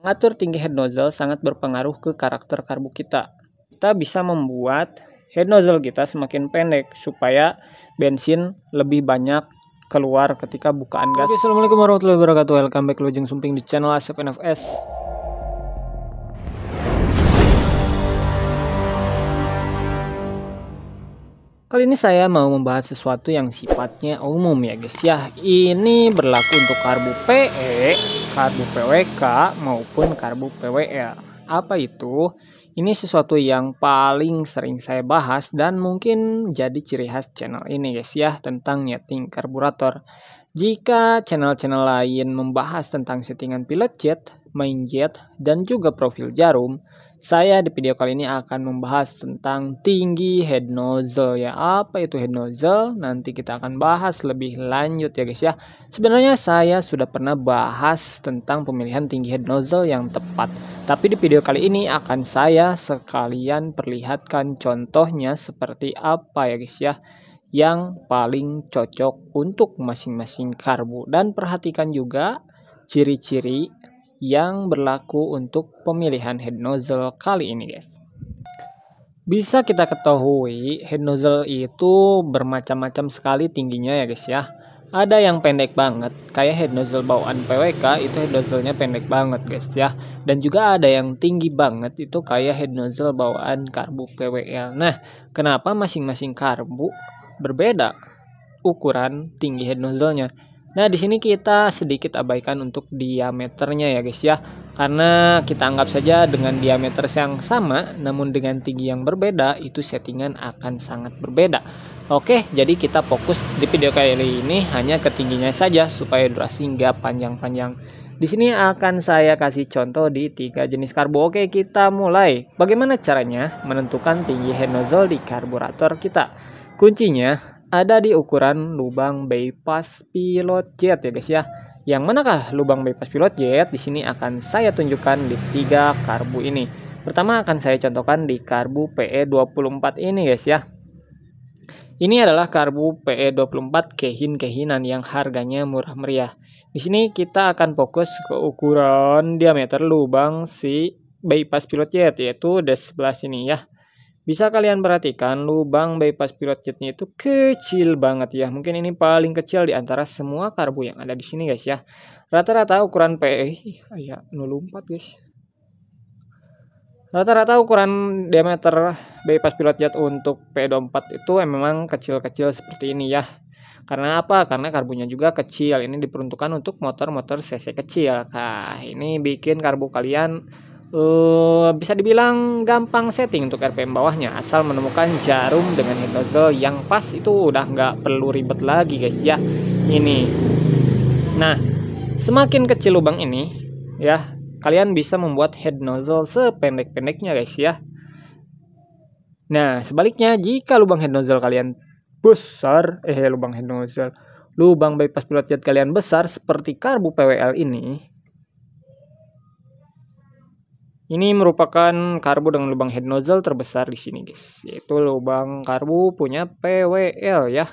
Mengatur tinggi head nozzle sangat berpengaruh ke karakter karbu kita. Kita bisa membuat head nozzle kita semakin pendek supaya bensin lebih banyak keluar ketika bukaan gas. Oke, assalamualaikum warahmatullahi wabarakatuh. Welcome back Lujeng Sumping di channel Asep NFS. Kali ini saya mau membahas sesuatu yang sifatnya umum ya guys ya. Ini berlaku untuk karbu PE, karbu PWK maupun karbu PWL. Apa itu? Ini sesuatu yang paling sering saya bahas dan mungkin jadi ciri khas channel ini guys ya, tentang nyeting karburator. Jika channel-channel lain membahas tentang settingan pilot jet, main jet, dan juga profil jarum, saya di video kali ini akan membahas tentang tinggi head nozzle ya. Apa itu head nozzle? Nanti kita akan bahas lebih lanjut ya guys ya. Sebenarnya saya sudah pernah bahas tentang pemilihan tinggi head nozzle yang tepat. Tapi di video kali ini akan saya sekalian perlihatkan contohnya seperti apa ya guys ya, yang paling cocok untuk masing-masing karbu. Dan perhatikan juga ciri-ciri yang berlaku untuk pemilihan head nozzle kali ini guys. Bisa kita ketahui head nozzle itu bermacam-macam sekali tingginya ya guys ya. Ada yang pendek banget kayak head nozzle bawaan PWK, itu head nozzle-nya pendek banget guys ya. Dan juga ada yang tinggi banget itu kayak head nozzle bawaan karbu PWL. Nah, kenapa masing-masing karbu berbeda ukuran tinggi head nozzle-nya? Nah, di sini kita sedikit abaikan untuk diameternya ya guys ya. Karena kita anggap saja dengan diameter yang sama namun dengan tinggi yang berbeda, itu settingan akan sangat berbeda. Oke, jadi kita fokus di video kali ini hanya ke tingginya saja supaya durasi nggak panjang-panjang. Di sini akan saya kasih contoh di 3 jenis karbu. Oke, kita mulai. Bagaimana caranya menentukan tinggi head nozzle di karburator kita? Kuncinya ada di ukuran lubang bypass pilot jet ya guys ya. Yang manakah lubang bypass pilot jet? Di sini akan saya tunjukkan di 3 karbu ini. Pertama akan saya contohkan di karbu PE24 ini guys ya. Ini adalah karbu PE24 kehin-kehinan yang harganya murah meriah. Di sini kita akan fokus ke ukuran diameter lubang si bypass pilot jet, yaitu di sebelah sini ya. Bisa kalian perhatikan lubang bypass pilot jetnya itu kecil banget ya. Mungkin ini paling kecil di antara semua karbu yang ada di sini guys ya. Rata-rata ukuran PE kayak 04 guys. Rata-rata ukuran diameter bypass pilot jet untuk PE24 itu memang kecil-kecil seperti ini ya. Karena apa? Karena karbunya juga kecil. Ini diperuntukkan untuk motor-motor cc kecil. Nah, ini bikin karbu kalian bisa dibilang gampang setting untuk RPM bawahnya, asal menemukan jarum dengan head nozzle yang pas, itu udah nggak perlu ribet lagi guys ya. Ini, nah, semakin kecil lubang ini ya, kalian bisa membuat head nozzle sependek-pendeknya guys ya. Nah, sebaliknya jika lubang head nozzle kalian besar, lubang bypass pilot jet kalian besar seperti karbu PWL ini merupakan karbu dengan lubang head nozzle terbesar di sini guys, yaitu lubang karbu punya PWL ya.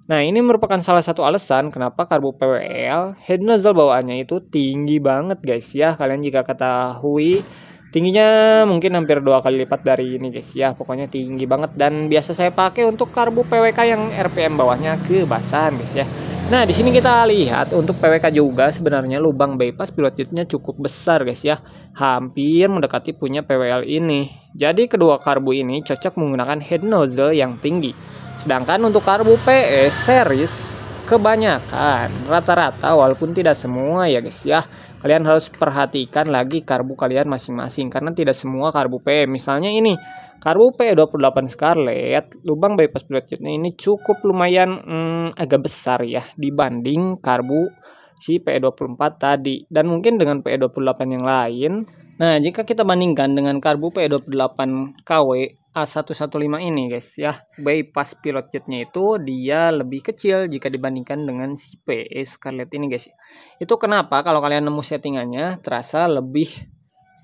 Nah, ini merupakan salah satu alasan kenapa karbu PWL head nozzle bawaannya itu tinggi banget guys ya. Kalian jika ketahui tingginya mungkin hampir 2 kali lipat dari ini guys ya. Pokoknya tinggi banget, dan biasa saya pakai untuk karbu PWK yang RPM bawahnya kebasahan guys ya. Nah, di sini kita lihat untuk PWK juga sebenarnya lubang bypass pilot jetnya cukup besar guys ya. Hampir mendekati punya PWL ini. Jadi kedua karbu ini cocok menggunakan head nozzle yang tinggi. Sedangkan untuk karbu PE series kebanyakan rata-rata, walaupun tidak semua ya guys ya, kalian harus perhatikan lagi karbu kalian masing-masing, karena tidak semua karbu PE. Misalnya ini karbu PE28 Scarlet, lubang bypass pilot jetnya ini cukup lumayan agak besar ya dibanding karbu si PE24 tadi, dan mungkin dengan PE28 yang lain. Nah, jika kita bandingkan dengan karbu PE28 KW A115 ini guys ya, bypass pilot jetnya itu dia lebih kecil jika dibandingkan dengan si PE Scarlet ini guys. Itu kenapa kalau kalian nemu settingannya terasa lebih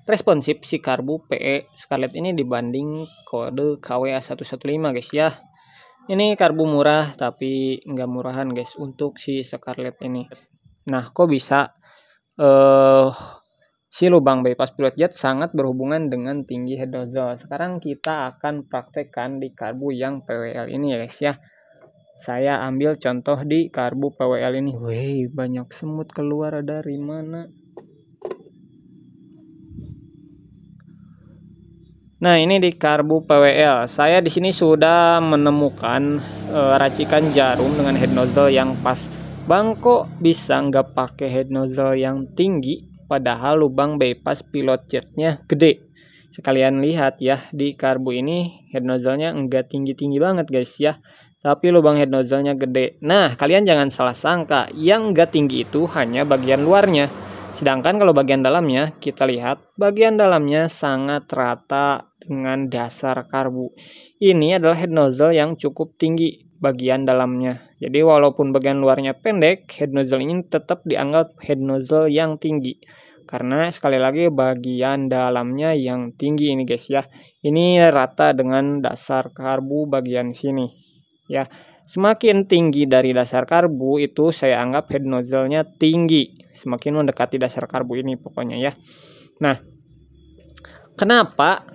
responsif si karbu PE Scarlet ini dibanding kode KW A115 guys ya. Ini karbu murah tapi nggak murahan guys untuk si Scarlet ini. Nah, kok bisa si lubang bypass pilot jet sangat berhubungan dengan tinggi head nozzle. Sekarang kita akan praktekkan di karbu yang PWL ini ya guys ya. Saya ambil contoh di karbu PWL ini. Wih, banyak semut keluar dari mana? Nah, ini di karbu PWL. Saya di sini sudah menemukan racikan jarum dengan head nozzle yang pas. Bang, kok bisa nggak pakai head nozzle yang tinggi? Padahal lubang bypass pilot jetnya gede. Sekalian lihat ya, di karbu ini head nozzle-nya enggak tinggi-tinggi banget guys ya. Tapi lubang head nozzle-nya gede. Nah, kalian jangan salah sangka, yang enggak tinggi itu hanya bagian luarnya. Sedangkan kalau bagian dalamnya, kita lihat bagian dalamnya sangat rata dengan dasar karbu. Ini adalah head nozzle yang cukup tinggi bagian dalamnya. Jadi walaupun bagian luarnya pendek, head nozzle ini tetap dianggap head nozzle yang tinggi. Karena sekali lagi bagian dalamnya yang tinggi ini guys ya. Ini rata dengan dasar karbu bagian sini. Ya, semakin tinggi dari dasar karbu itu saya anggap head nozzle-nya tinggi. Semakin mendekati dasar karbu ini pokoknya ya. Nah, kenapa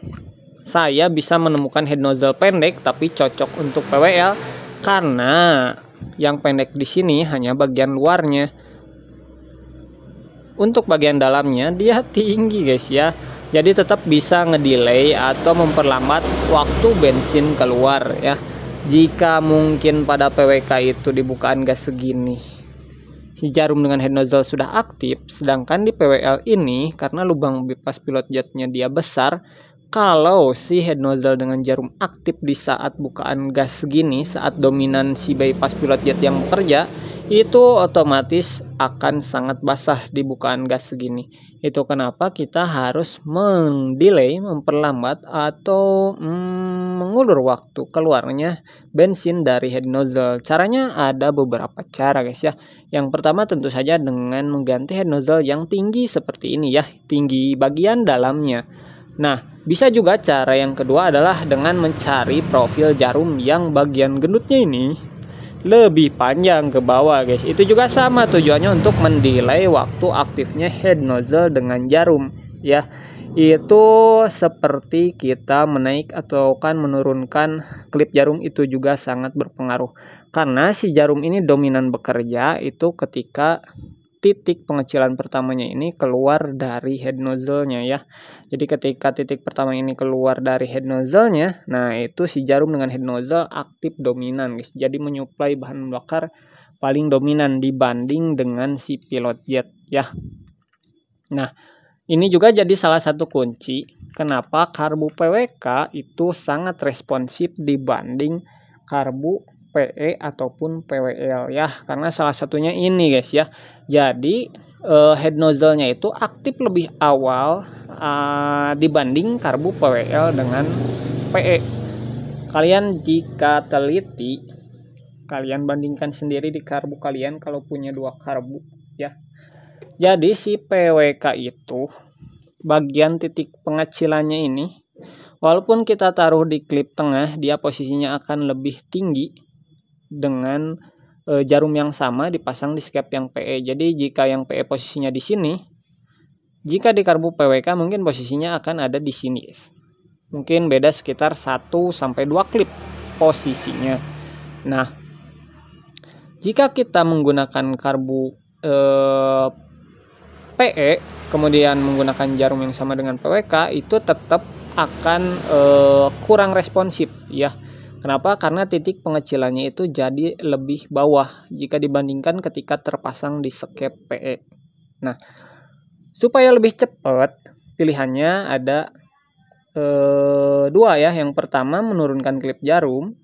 saya bisa menemukan head nozzle pendek tapi cocok untuk PWL? Karena yang pendek di sini hanya bagian luarnya. Untuk bagian dalamnya dia tinggi guys ya. Jadi tetap bisa ngedelay atau memperlambat waktu bensin keluar ya. Jika mungkin pada PWK itu dibukaan gas segini, si jarum dengan head nozzle sudah aktif, sedangkan di PWL ini karena lubang bypass pilot jetnya dia besar, kalau si head nozzle dengan jarum aktif di saat bukaan gas segini, saat dominan si bypass pilot jet yang bekerja, itu otomatis akan sangat basah di bukaan gas segini. Itu kenapa kita harus mendelay, memperlambat atau mengulur waktu keluarnya bensin dari head nozzle. Caranya ada beberapa cara guys ya. Yang pertama tentu saja dengan mengganti head nozzle yang tinggi seperti ini ya, tinggi bagian dalamnya. Nah, bisa juga cara yang kedua adalah dengan mencari profil jarum yang bagian gendutnya ini lebih panjang ke bawah guys. Itu juga sama tujuannya untuk mendelay waktu aktifnya head nozzle dengan jarum ya. Itu seperti kita menaik atau kan menurunkan klip jarum, itu juga sangat berpengaruh. Karena si jarum ini dominan bekerja itu ketika titik pengecilan pertamanya ini keluar dari head nozzle-nya ya. Jadi ketika titik pertama ini keluar dari head nozzle-nya, nah itu si jarum dengan head nozzle aktif dominan guys. Jadi menyuplai bahan bakar paling dominan dibanding dengan si pilot jet ya. Nah, ini juga jadi salah satu kunci kenapa karbu PWK itu sangat responsif dibanding karbu PE ataupun PWL ya, karena salah satunya ini guys ya. Jadi head nozzle-nya itu aktif lebih awal dibanding karbu PWL dengan PE. Kalian jika teliti, kalian bandingkan sendiri di karbu kalian kalau punya dua karbu ya. Jadi si PWK itu bagian titik pengecilannya ini, walaupun kita taruh di klip tengah, dia posisinya akan lebih tinggi dengan jarum yang sama dipasang di skep yang PE. Jadi jika yang PE posisinya di sini, jika di karbu PWK mungkin posisinya akan ada di sini guys. Mungkin beda sekitar 1-2 klip posisinya. Nah, jika kita menggunakan karbu PE kemudian menggunakan jarum yang sama dengan PWK, itu tetap akan kurang responsif ya. Kenapa? Karena titik pengecilannya itu jadi lebih bawah jika dibandingkan ketika terpasang di skep PE. Nah, supaya lebih cepat pilihannya ada dua ya. Yang pertama menurunkan klip jarum,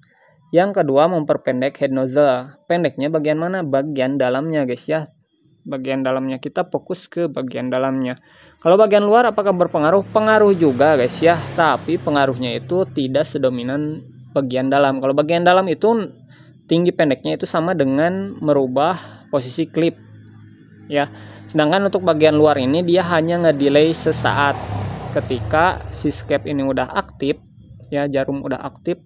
yang kedua memperpendek head nozzle. Pendeknya bagian mana? Bagian dalamnya guys ya. Bagian dalamnya, kita fokus ke bagian dalamnya. Kalau bagian luar apakah berpengaruh? Pengaruh juga guys ya, tapi pengaruhnya itu tidak sedominan bagian dalam. Kalau bagian dalam itu tinggi pendeknya itu sama dengan merubah posisi klip ya. Sedangkan untuk bagian luar ini dia hanya ngedelay sesaat. Ketika si skep ini udah aktif ya, jarum udah aktif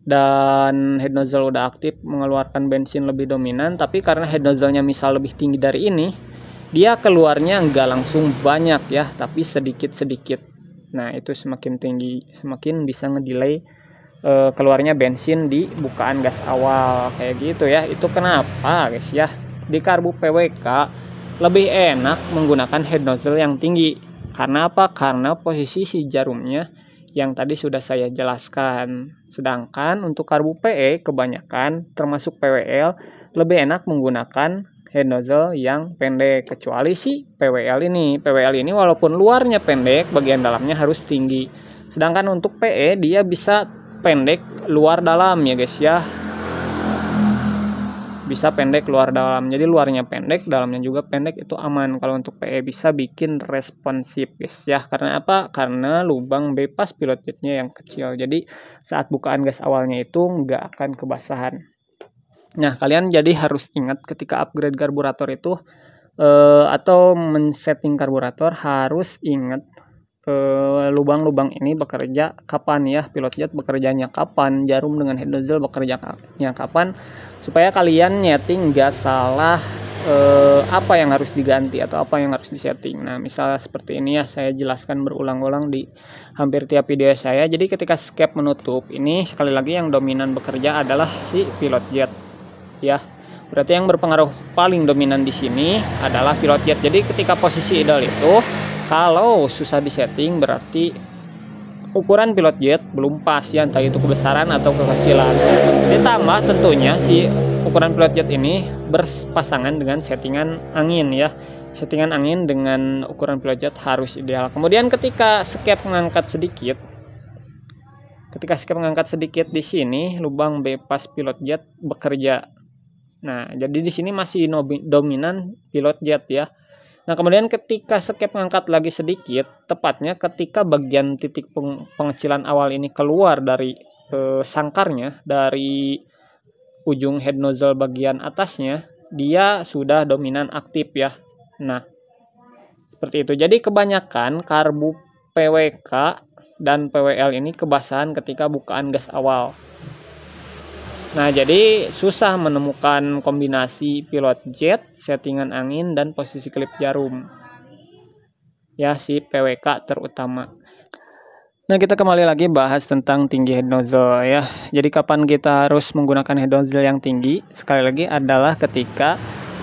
dan head nozzle udah aktif mengeluarkan bensin lebih dominan, tapi karena head nozzle-nya misal lebih tinggi dari ini, dia keluarnya nggak langsung banyak ya, tapi sedikit-sedikit. Nah itu semakin tinggi semakin bisa ngedelay keluarnya bensin di bukaan gas awal kayak gitu ya. Itu kenapa guys ya, di karbu PWK lebih enak menggunakan head nozzle yang tinggi. Karena apa? Karena posisi si jarumnya yang tadi sudah saya jelaskan. Sedangkan untuk karbu PE kebanyakan termasuk PWL lebih enak menggunakan head nozzle yang pendek, kecuali si PWL ini. PWL ini walaupun luarnya pendek, bagian dalamnya harus tinggi. Sedangkan untuk PE dia bisa pendek luar dalam ya guys ya. Bisa pendek luar dalam, jadi luarnya pendek dalamnya juga pendek, itu aman. Kalau untuk PE bisa bikin responsif guys ya. Karena apa? Karena lubang bypass pilot jetnya yang kecil, jadi saat bukaan gas awalnya itu nggak akan kebasahan. Nah kalian jadi harus ingat ketika upgrade karburator itu atau men-setting karburator harus ingat lubang-lubang ini bekerja kapan ya, pilot jet bekerjanya kapan, jarum dengan head nozzle bekerjanya kapan, supaya kalian nyeting nggak salah apa yang harus diganti atau apa yang harus disetting. Nah misalnya seperti ini ya, saya jelaskan berulang-ulang di hampir tiap video saya. Jadi ketika skep menutup ini, sekali lagi yang dominan bekerja adalah si pilot jet ya. Berarti yang berpengaruh paling dominan di sini adalah pilot jet. Jadi ketika posisi idle itu kalau susah disetting berarti ukuran pilot jet belum pas ya, entah itu kebesaran atau kekecilan. Ditambah tentunya si ukuran pilot jet ini berpasangan dengan settingan angin ya. Settingan angin dengan ukuran pilot jet harus ideal. Kemudian ketika skep mengangkat sedikit, di sini lubang bypass pilot jet bekerja. Nah, jadi di sini masih dominan pilot jet ya. Nah, kemudian ketika skep mengangkat lagi sedikit, tepatnya ketika bagian titik pengecilan awal ini keluar dari sangkarnya, dari ujung head nozzle bagian atasnya, dia sudah dominan aktif ya. Nah, seperti itu. Jadi kebanyakan karbu PWK dan PWL ini kebasahan ketika bukaan gas awal. Nah, jadi susah menemukan kombinasi pilot jet, settingan angin, dan posisi klip jarum. Ya, si PWK terutama. Nah, kita kembali lagi bahas tentang tinggi head nozzle ya. Jadi kapan kita harus menggunakan head nozzle yang tinggi? Sekali lagi adalah ketika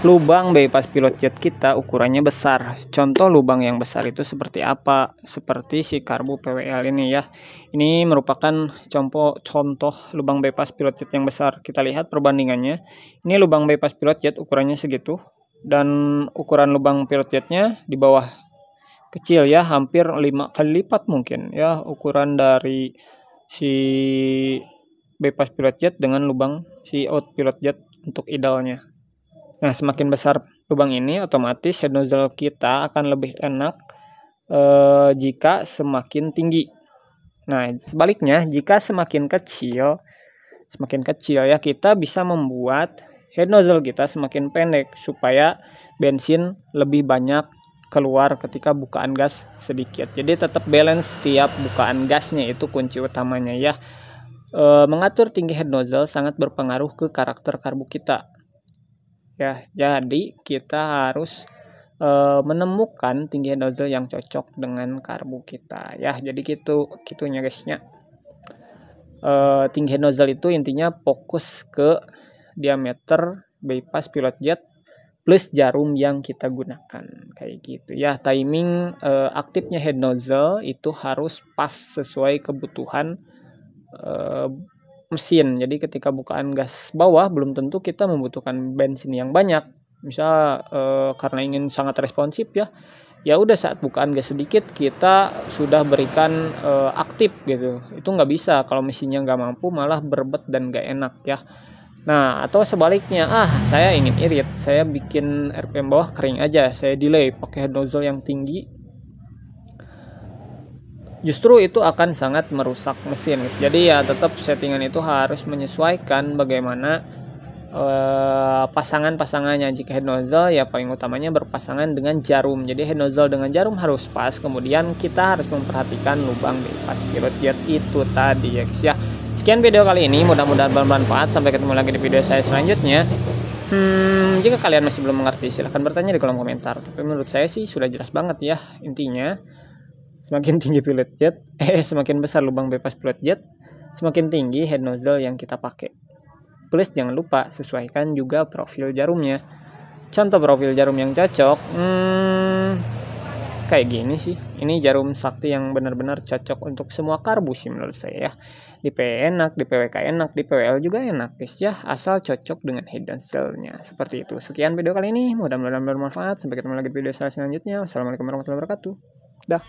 lubang bypass pilot jet kita ukurannya besar. Contoh lubang yang besar itu seperti apa? Seperti si karbu PWL ini ya. Ini merupakan contoh lubang bypass pilot jet yang besar. Kita lihat perbandingannya. Ini lubang bypass pilot jet ukurannya segitu, dan ukuran lubang pilot jetnya di bawah kecil ya, hampir 5 kali lipat mungkin ya ukuran dari si bypass pilot jet dengan lubang si out pilot jet untuk idealnya. Nah, semakin besar lubang ini, otomatis head nozzle kita akan lebih enak jika semakin tinggi. Nah, sebaliknya jika semakin kecil ya, kita bisa membuat head nozzle kita semakin pendek supaya bensin lebih banyak keluar ketika bukaan gas sedikit. Jadi tetap balance setiap bukaan gasnya, itu kunci utamanya ya. Mengatur tinggi head nozzle sangat berpengaruh ke karakter karbu kita. Ya, jadi kita harus menemukan tinggi head nozzle yang cocok dengan karbu kita ya. Jadi gitunya guysnya. Tinggi head nozzle itu intinya fokus ke diameter bypass pilot jet plus jarum yang kita gunakan kayak gitu ya. Timing aktifnya head nozzle itu harus pas sesuai kebutuhan mesin. Jadi ketika bukaan gas bawah belum tentu kita membutuhkan bensin yang banyak. Misal karena ingin sangat responsif ya udah saat bukaan gas sedikit kita sudah berikan aktif gitu. Itu nggak bisa, kalau mesinnya nggak mampu malah berbet dan nggak enak ya. Nah, atau sebaliknya, saya ingin irit, saya bikin RPM bawah kering aja, saya delay pakai head nozzle yang tinggi. Justru itu akan sangat merusak mesin guys. Jadi ya tetap settingan itu harus menyesuaikan bagaimana pasangan-pasangannya. Jika head nozzle ya paling utamanya berpasangan dengan jarum. Jadi head nozzle dengan jarum harus pas. Kemudian kita harus memperhatikan lubang bypass pilot jet itu tadi ya guys ya. Sekian video kali ini, mudah-mudahan bermanfaat. Sampai ketemu lagi di video saya selanjutnya. Jika kalian masih belum mengerti, silahkan bertanya di kolom komentar. Tapi menurut saya sih sudah jelas banget ya. Intinya, semakin tinggi pilot jet, semakin besar lubang bebas pilot jet, semakin tinggi head nozzle yang kita pakai. Plus jangan lupa sesuaikan juga profil jarumnya. Contoh profil jarum yang cocok, kayak gini sih. Ini jarum sakti yang benar-benar cocok untuk semua karbu sih menurut saya ya. Di PE enak, di PWK enak, di PWL juga enak guys ya, asal cocok dengan head nozzle-nya. Seperti itu. Sekian video kali ini, mudah-mudahan bermanfaat. Sampai ketemu lagi di video selanjutnya. Wassalamualaikum warahmatullahi wabarakatuh. Dah.